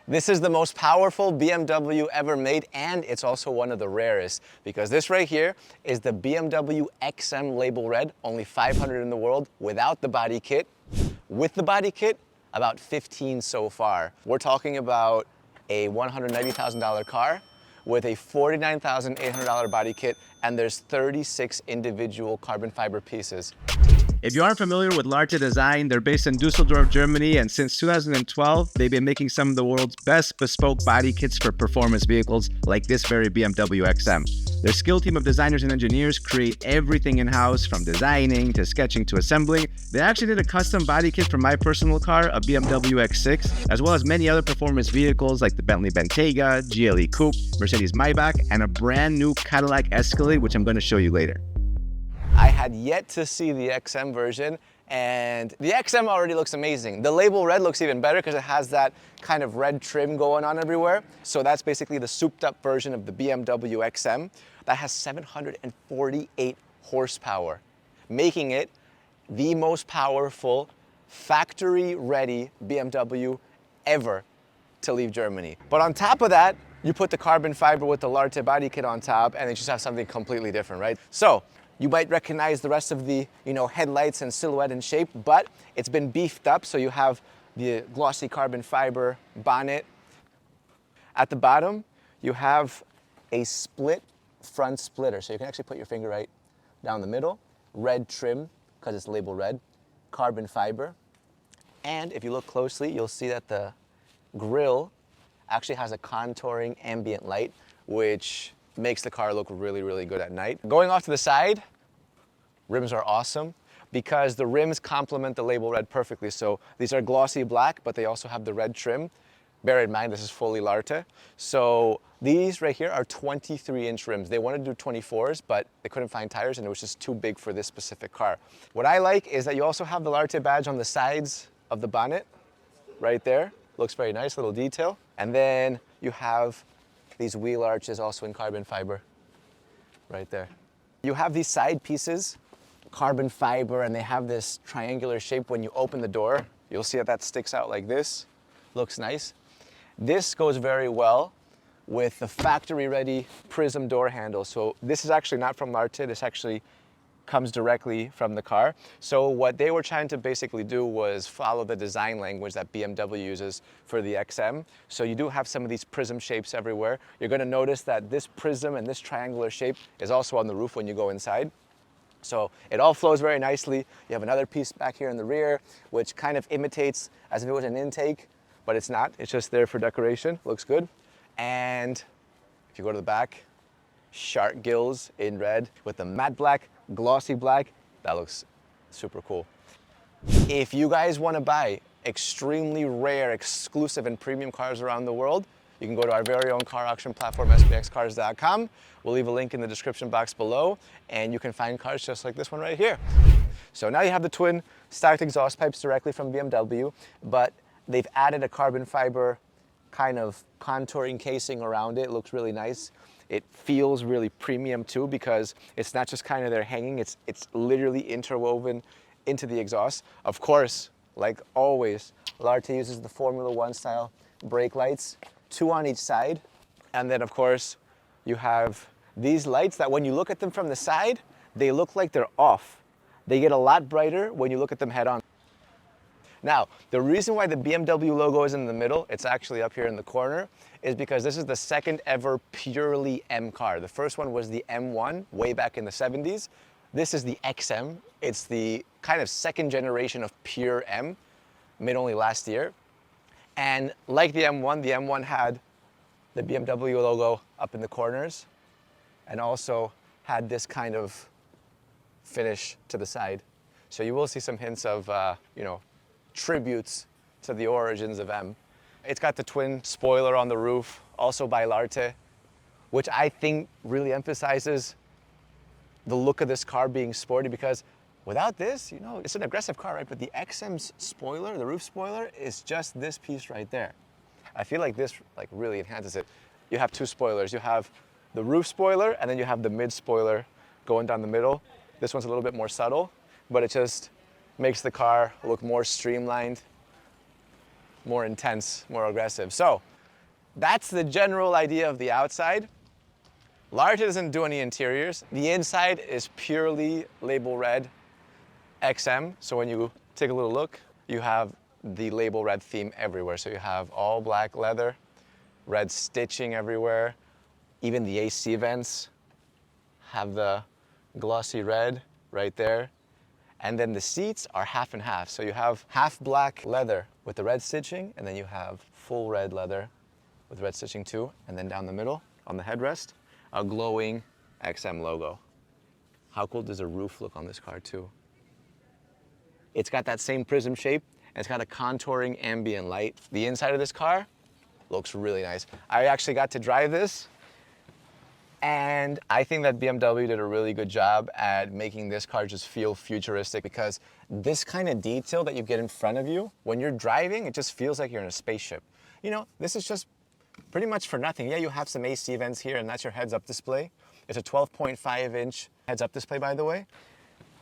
This is the most powerful BMW ever made, and it's also one of the rarest because this right here is the BMW XM Label Red, only 500 in the world without the body kit. With the body kit, about 15 so far. We're talking about a $190,000 car with a $49,800 body kit, and there's 36 individual carbon fiber pieces. If you aren't familiar with Larte Design, they're based in Dusseldorf, Germany, and since 2012, they've been making some of the world's best bespoke body kits for performance vehicles like this very BMW XM. Their skilled team of designers and engineers create everything in-house, from designing to sketching to assembling. They actually did a custom body kit for my personal car, a BMW X6, as well as many other performance vehicles like the Bentley Bentayga, GLE Coupe, Mercedes Maybach, and a brand new Cadillac Escalade, which I'm going to show you later. I had yet to see the XM version, and the XM already looks amazing. The Label Red looks even better because it has that kind of red trim going on everywhere. So that's basically the souped up version of the BMW XM that has 748 horsepower, making it the most powerful factory-ready BMW ever to leave Germany. But on top of that, you put the carbon fiber with the Larte body kit on top, and you just have something completely different, right? So you might recognize the rest of the, headlights and silhouette and shape, but it's been beefed up. So you have the glossy carbon fiber bonnet. At the bottom, you have a split front splitter. So you can actually put your finger right down the middle. Red trim, because it's label red, carbon fiber. And if you look closely, you'll see that the grille actually has a contouring ambient light, which makes the car look really, really good at night. Going off to the side, rims are awesome because the rims complement the Label Red perfectly. So these are glossy black, but they also have the red trim. Bear in mind, this is fully Larte. So these right here are 23-inch rims. They wanted to do 24s, but they couldn't find tires, and it was just too big for this specific car. What I like is that you also have the Larte badge on the sides of the bonnet, right there. Looks very nice, little detail. And then you have these wheel arches also in carbon fiber, right there. You have these side pieces, carbon fiber, and they have this triangular shape. When you open the door, you'll see that sticks out like this. Looks nice. This goes very well with the factory-ready prism door handle. So this is actually not from Larte. This actually comes directly from the car. So what they were trying to basically do was follow the design language that BMW uses for the XM. So you do have some of these prism shapes everywhere. You're gonna notice that this prism and this triangular shape is also on the roof when you go inside. So it all flows very nicely. You have another piece back here in the rear, which kind of imitates as if it was an intake, but it's not. It's just there for decoration. Looks good. And if you go to the back, shark gills in red with the matte black, glossy black. That looks super cool. If you guys want to buy extremely rare, exclusive, and premium cars around the world, you can go to our very own car auction platform, sbxcars.com. We'll leave a link in the description box below, and you can find cars just like this one right here. So now you have the twin stacked exhaust pipes directly from BMW, but they've added a carbon fiber kind of contouring casing around it. It looks really nice. It feels really premium too, because it's not just kind of there hanging, it's literally interwoven into the exhaust. Of course, like always, Larte uses the Formula One style brake lights, 2 on each side. And then of course, you have these lights that when you look at them from the side, they look like they're off. They get a lot brighter when you look at them head on. Now, the reason why the BMW logo is in the middle, it's actually up here in the corner, is because this is the second ever purely M car. The first one was the M1 way back in the 70s. This is the XM. It's the kind of second generation of pure M, made only last year. And like the M1 had the BMW logo up in the corners and also had this kind of finish to the side. So you will see some hints of, tributes to the origins of M. It's got the twin spoiler on the roof, also by Larte, which I think really emphasizes the look of this car being sporty, because without this, it's an aggressive car, right? But the XM's spoiler, the roof spoiler, is just this piece right there. I feel like this really enhances it. You have 2 spoilers. You have the roof spoiler, and then you have the mid spoiler going down the middle. This one's a little bit more subtle, but it just makes the car look more streamlined, more intense, more aggressive. So that's the general idea of the outside. Larte doesn't do any interiors. The inside is purely Label Red XM. So when you take a little look, you have the Label Red theme everywhere. So you have all black leather, red stitching everywhere. Even the AC vents have the glossy red right there. And then the seats are half and half. So you have half black leather with the red stitching, and then you have full red leather with red stitching too. And then down the middle, on the headrest, a glowing XM logo. How cool does the roof look on this car too? It's got that same prism shape, and it's got a contouring ambient light. The inside of this car looks really nice. I actually got to drive this, and I think that BMW did a really good job at making this car just feel futuristic, because this kind of detail that you get in front of you, when you're driving, it just feels like you're in a spaceship. You know, this is just pretty much for nothing. Yeah, you have some AC vents here, and that's your heads-up display. It's a 12.5-inch heads-up display, by the way.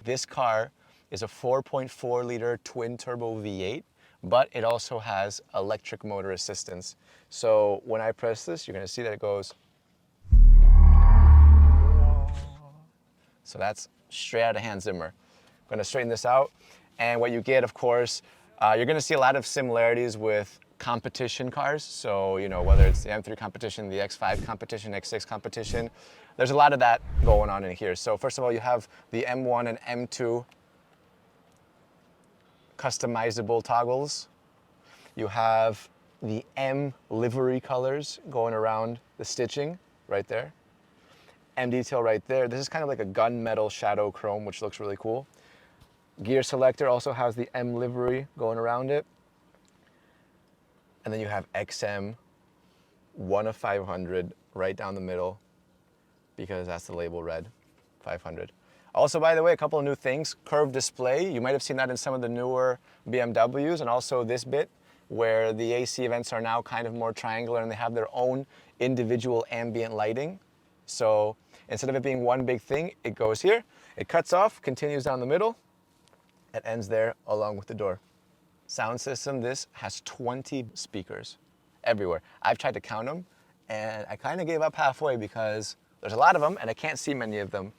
This car is a 4.4-liter twin-turbo V8, but it also has electric motor assistance. So when I press this, you're gonna see that it goes. So that's straight out of Hans Zimmer. I'm gonna straighten this out, and what you get, of course, you're gonna see a lot of similarities with competition cars. So, you know, whether it's the M3 competition, the X5 competition, X6 competition, there's a lot of that going on in here. So first of all, you have the M1 and M2 customizable toggles. You have the M livery colors going around the stitching right there. M detail right there. This is kind of like a gunmetal shadow chrome, which looks really cool. Gear selector also has the M livery going around it. And then you have XM 1 of 500 right down the middle, because that's the Label Red 500. Also, by the way, a couple of new things. Curved display. You might have seen that in some of the newer BMWs, and also this bit where the AC vents are now kind of more triangular and they have their own individual ambient lighting. So instead of it being one big thing, it goes here, it cuts off, continues down the middle, it ends there along with the door. Sound system, this has 20 speakers everywhere. I've tried to count them, and I kind of gave up halfway because there's a lot of them and I can't see many of them.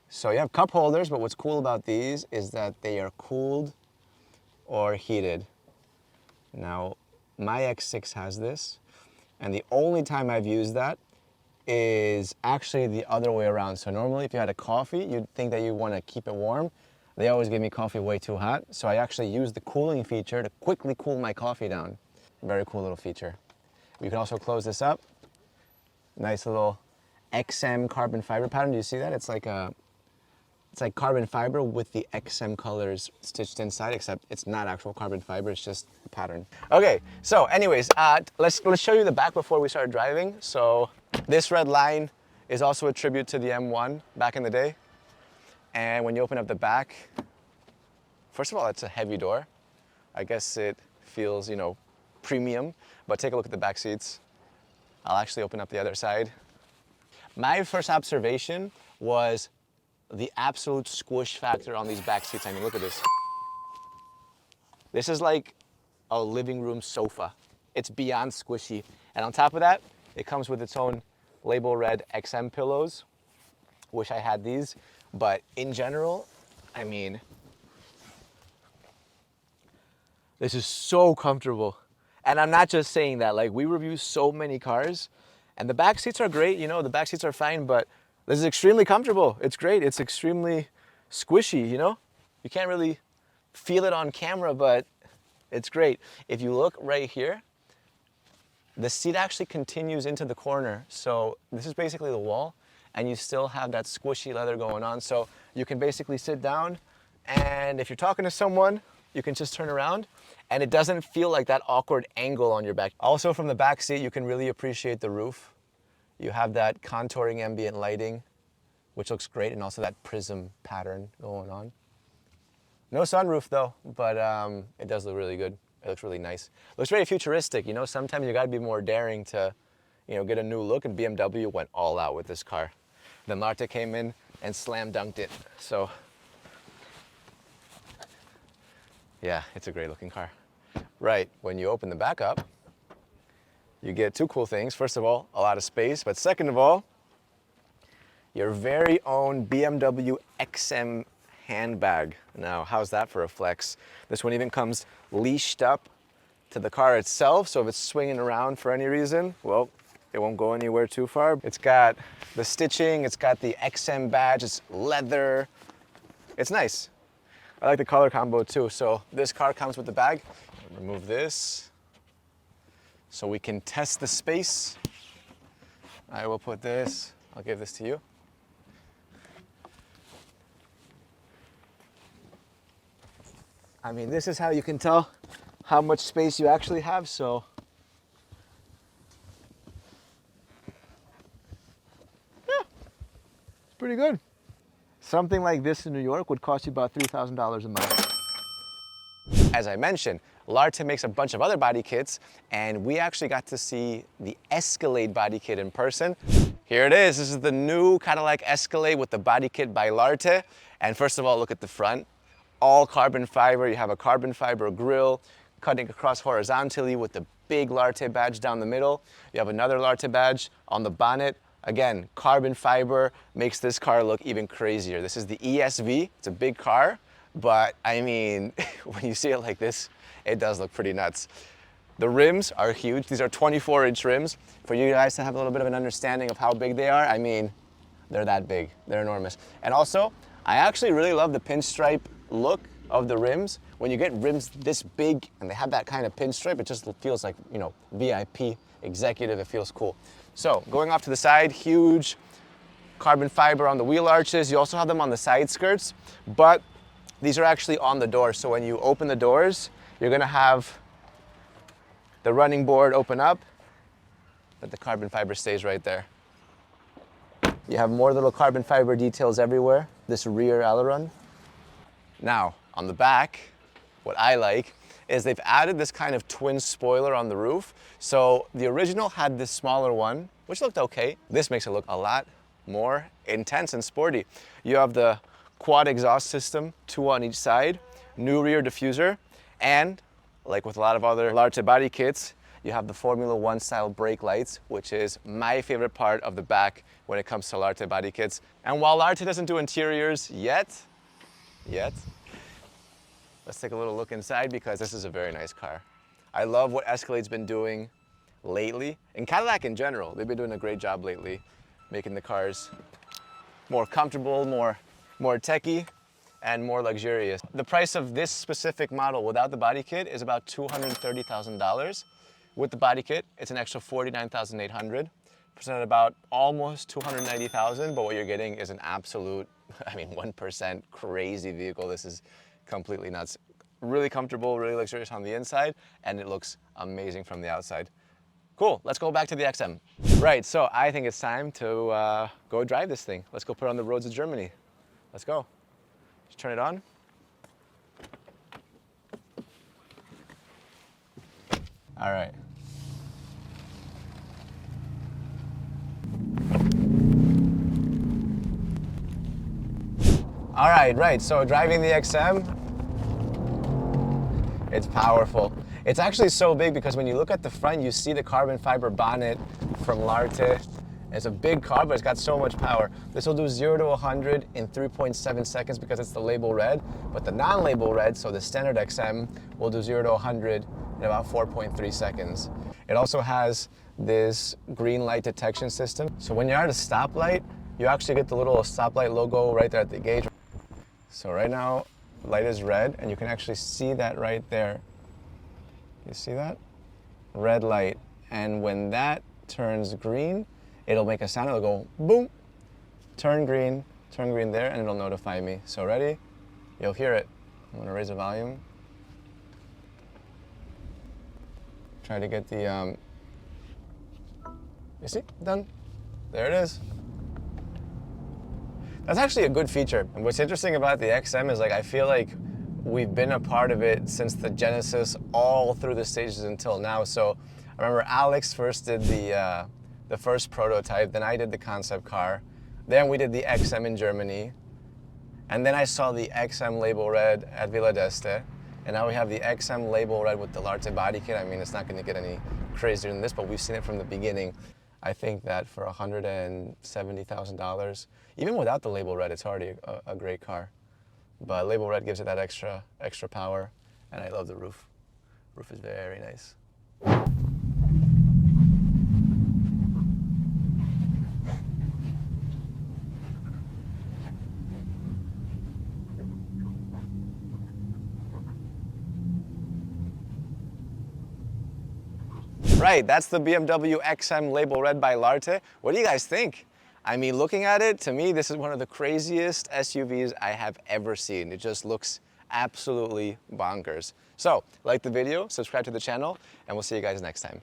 So you have cup holders, but what's cool about these is that they are cooled or heated. Now, my X6 has this, and the only time I've used that is actually the other way around. So normally if you had a coffee, you'd think that you want to keep it warm. They always give me coffee way too hot, so I actually use the cooling feature to quickly cool my coffee down. Very cool little feature. You can also close this up. Nice little XM carbon fiber pattern. Do you see that? It's like carbon fiber with the XM colors stitched inside, except it's not actual carbon fiber, it's just a pattern. Okay, so anyways, let's show you the back before we start driving. So this red line is also a tribute to the M1 back in the day. And when you open up the back, first of all, it's a heavy door. I guess it feels, you know, premium, but take a look at the back seats. I'll actually open up the other side. My first observation was the absolute squish factor on these back seats. I mean, look at this. This is like a living room sofa. It's beyond squishy. And on top of that, it comes with its own Label Red XM pillows. Wish I had these. But in general, I mean, this is so comfortable. And I'm not just saying that, like, we review so many cars and the back seats are great, you know, the back seats are fine, but this is extremely comfortable. It's great. It's extremely squishy, you know? You can't really feel it on camera, but it's great. If you look right here, the seat actually continues into the corner. So this is basically the wall, and you still have that squishy leather going on. So you can basically sit down, and if you're talking to someone, you can just turn around, and it doesn't feel like that awkward angle on your back. Also from the back seat, you can really appreciate the roof. You have that contouring ambient lighting, which looks great, and also that prism pattern going on. No sunroof though, but it does look really good. It looks really nice. Looks very futuristic, you know? Sometimes you gotta be more daring to, you know, get a new look, and BMW went all out with this car. Then Larte came in and slam dunked it. So, yeah, it's a great looking car. Right, when you open the back up, you get two cool things. First of all, a lot of space, but second of all, your very own BMW XM handbag. Now, how's that for a flex? This one even comes leashed up to the car itself, so if it's swinging around for any reason, well, it won't go anywhere too far. It's got the stitching, it's got the XM badge, it's leather. It's nice. I like the color combo too. So this car comes with the bag. Remove this so we can test the space. I will put this, I'll give this to you. I mean, this is how you can tell how much space you actually have, so. Yeah, it's pretty good. Something like this in New York would cost you about $3,000 a month. As I mentioned, Larte makes a bunch of other body kits, and we actually got to see the Escalade body kit in person. Here it is. This is the new Cadillac Escalade with the body kit by Larte. And first of all, look at the front. All carbon fiber. You have a carbon fiber grille cutting across horizontally with the big Larte badge down the middle. You have another Larte badge on the bonnet. Again, carbon fiber makes this car look even crazier. This is the ESV. It's a big car, but I mean, when you see it like this, it does look pretty nuts. The rims are huge. These are 24-inch rims. For you guys to have a little bit of an understanding of how big they are, I mean, they're that big. They're enormous. And also, I actually really love the pinstripe look of the rims. When you get rims this big and they have that kind of pinstripe, it just feels like, you know, VIP executive. It feels cool. So going off to the side, huge carbon fiber on the wheel arches. You also have them on the side skirts, but these are actually on the door. So when you open the doors, you're gonna have the running board open up, but the carbon fiber stays right there. You have more little carbon fiber details everywhere, this rear aileron. Now, on the back, what I like is they've added this kind of twin spoiler on the roof. So the original had this smaller one, which looked okay. This makes it look a lot more intense and sporty. You have the quad exhaust system, two on each side, new rear diffuser, and like with a lot of other Larte body kits, you have the Formula One style brake lights, which is my favorite part of the back when it comes to Larte body kits. And while Larte doesn't do interiors yet, let's take a little look inside because this is a very nice car. I love what Escalade's been doing lately, and Cadillac in general. They've been doing a great job lately, making the cars more comfortable, more techy, and more luxurious. The price of this specific model without the body kit is about $230,000. With the body kit, it's an extra $49,800, presented about almost $290,000, but what you're getting is an absolute, 1% crazy vehicle. This is completely nuts. Really comfortable, really luxurious on the inside, and it looks amazing from the outside. Cool, let's go back to the XM. Right, so I think it's time to go drive this thing. Let's go put it on the roads of Germany. Let's go. Just turn it on. All right. All right, so driving the XM, it's powerful. It's actually so big because when you look at the front, you see the carbon fiber bonnet from Larte. It's a big car, but it's got so much power. This will do 0 to 100 in 3.7 seconds because it's the Label Red, but the non-Label Red, so the standard XM, will do 0 to 100 in about 4.3 seconds. It also has this green light detection system. So when you're at a stoplight, you actually get the little stoplight logo right there at the gauge. So right now, the light is red, and you can actually see that right there. You see that? Red light. And when that turns green, it'll make a sound. It'll go boom, turn green there, and it'll notify me. So ready? You'll hear it. I'm gonna raise the volume. Try to get the, you see, done. There it is. That's actually a good feature. And what's interesting about the XM is I feel like we've been a part of it since the Genesis all through the stages until now. So I remember Alex first did the first prototype, then I did the concept car, then we did the XM in Germany, and then I saw the XM Label Red at Villa d'Este, and now we have the XM Label Red with the Larte body kit. It's not gonna get any crazier than this, but we've seen it from the beginning. I think that for $170,000, even without the Label Red, it's already a great car. But Label Red gives it that extra power, and I love the roof. Roof is very nice. Right, that's the BMW XM Label Red by Larte. What do you guys think? I mean, looking at it, to me, this is one of the craziest SUVs I have ever seen. It just looks absolutely bonkers. So, like the video, subscribe to the channel, and we'll see you guys next time.